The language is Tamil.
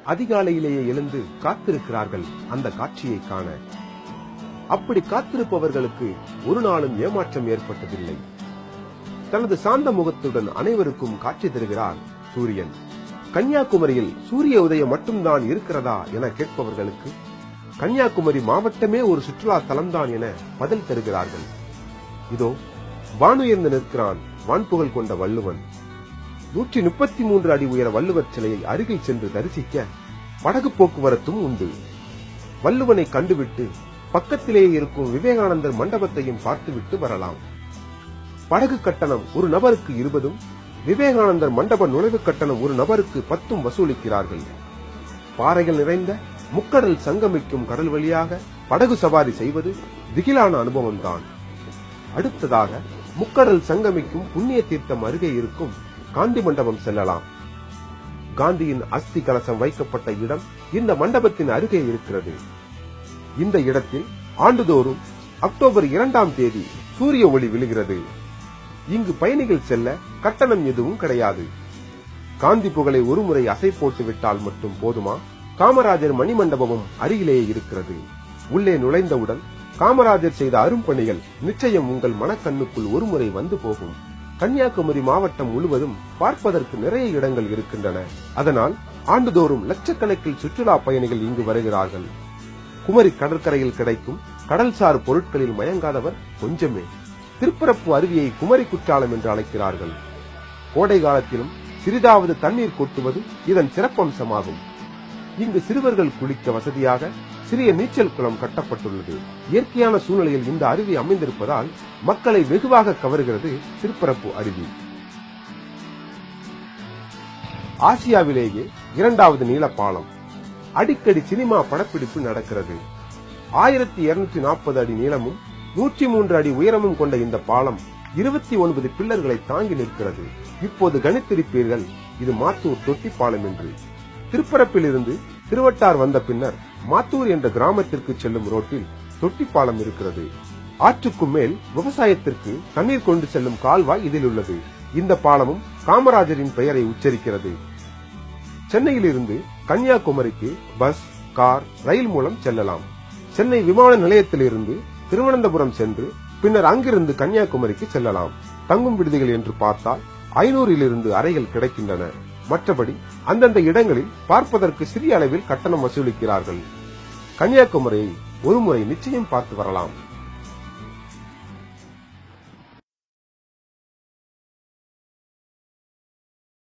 அதிகாலையிலேயே எழுந்து காத்திருக்கிறார்கள் அந்த காட்சியை காண. அப்படி காத்திருப்பவர்களுக்கு ஒரு நாளும் ஏமாற்றம் ஏற்பட்டதில்லை. தனது சாந்த முகத்துடன் அனைவருக்கும் காட்சி தருகிறார் சூரியன். கன்னியாகுமரியில் சூரிய உதயம் மட்டும்தான் இருக்கிறதா என கேட்பவர்களுக்கு கன்னியாகுமரி மாவட்டமே ஒரு சுற்றுலா தலம்தான் என பதில் தருகிறார்கள். இதோ வானுயர்ந்து நிற்கிறான் வான்புகழ் கொண்ட வள்ளுவன். 133 அடி உயர வள்ளுவர் சிலையை அருகில் சென்று தரிசிக்க படகு போக்குவரத்தும் உண்டு. வள்ளுவனை கண்டுவிட்டு பக்கத்திலேயே இருக்கும் விவேகானந்தர் மண்டபத்தையும் பார்த்துவிட்டு வரலாம். படகு கட்டணம் ஒரு நபருக்கு 20, விவேகானந்தர் மண்டப நுழைவு கட்டணம் ஒரு நபருக்கு 10 வசூலிக்கிறார்கள். பாறைகள் நிறைந்த முக்கடல் சங்கமிக்கும் கடல் வழியாக படகு சவாரி செய்வது திகிலான அனுபவம்தான். அடுத்ததாக முக்கடல் சங்கமிக்கும் புண்ணிய தீர்த்தம் அருகே இருக்கும் காந்தி மண்டபம் செல்லலாம். காந்தியின் அஸ்தி கலசம் வைக்கப்பட்ட இடம் இந்த மண்டபத்தின் அருகே இருக்கிறது. இந்த இடத்தில் ஆண்டுதோறும் அக்டோபர் 2ஆம் தேதி சூரிய ஒளி விழுகிறது. இங்கு பயணிகள் செல்ல கட்டணம் எதுவும் கிடையாது. காந்தி புகழை ஒருமுறை அசை போட்டு விட்டால் மட்டும் போதுமா? காமராஜர் மணிமண்டபமும் அருகிலேயே இருக்கிறது. உள்ளே நுழைந்தவுடன் காமராஜர் செய்த அரும்பணிகள் நிச்சயம் உங்கள் மனக்கண்ணுக்குள் ஒருமுறை வந்து போகும். கன்னியாகுமரி மாவட்டம் முழுவதும் பார்ப்பதற்கு நிறைய இடங்கள் இருக்கின்றன. அதனால் ஆண்டுதோறும் லட்சக்கணக்கில் சுற்றுலா பயணிகள் இங்கு வருகிறார்கள். குமரி கடற்கரையில் கிடைக்கும் கடல்சார் பொருட்களில் மயங்காதவர் கொஞ்சமே. திருப்பரப்பு அருவியை குமரி குற்றாலம் என்று அழைக்கிறார்கள். கோடை காலத்திலும் சிறிதாவது தண்ணீர் கொட்டுவது இதன் சிறப்பம்சமாகும். இங்கு சிறுவர்கள் குளிக்க வசதியாக சிறிய நீச்சல் குளம் கட்டப்பட்டுள்ளது. இயற்கையான சூழ்நிலையில் இந்த அருவி அமைந்திருப்பதால் மக்களை வெகுவாக கவர்கிறது திருப்பரப்பு அருவி. ஆசியாவிலேயே 2வது நீள பாலம். அடிக்கடி சினிமா படப்பிடிப்பு நடக்கிறது. 1240 அடி நீளமும் 103 அடி உயரமும் கொண்ட இந்த பாலம் 29 பில்லர்களை தாங்கி நிற்கிறது. இப்போது கணித்திருப்பீர்கள் இது மாத்தூர் தொட்டி பாலம் என்று. திருப்பரப்பில் இருந்து திருவட்டார் வந்த பின்னர் மாத்தூர் என்ற கிராமத்திற்கு செல்லும் ரோட்டில் தொட்டி பாலம் இருக்கிறது. ஆற்றுக்கும் மேல் விவசாயத்திற்கு தண்ணீர் கொண்டு செல்லும் கால்வாய் இதில் உள்ளது. இந்த பாலமும் காமராஜரின் பெயரை உச்சரிக்கிறது. சென்னையில் இருந்து கன்னியாகுமரிக்கு பஸ், கார், ரயில் மூலம் செல்லலாம். சென்னை விமான நிலையத்திலிருந்து திருவனந்தபுரம் சென்று பின்னர் அங்கிருந்து கன்னியாகுமரிக்கு செல்லலாம். தங்கும் விடுதிகள் என்று பார்த்தால் 500 அறைகள் கிடைக்கின்றன. மற்றபடி அந்தந்த இடங்களில் பார்ப்பதற்கு சிறிய அளவில் கட்டணம் வசூலிக்கிறார்கள். கன்னியாகுமரியை ஒருமுறை நிச்சயம் பார்த்து வரலாம்.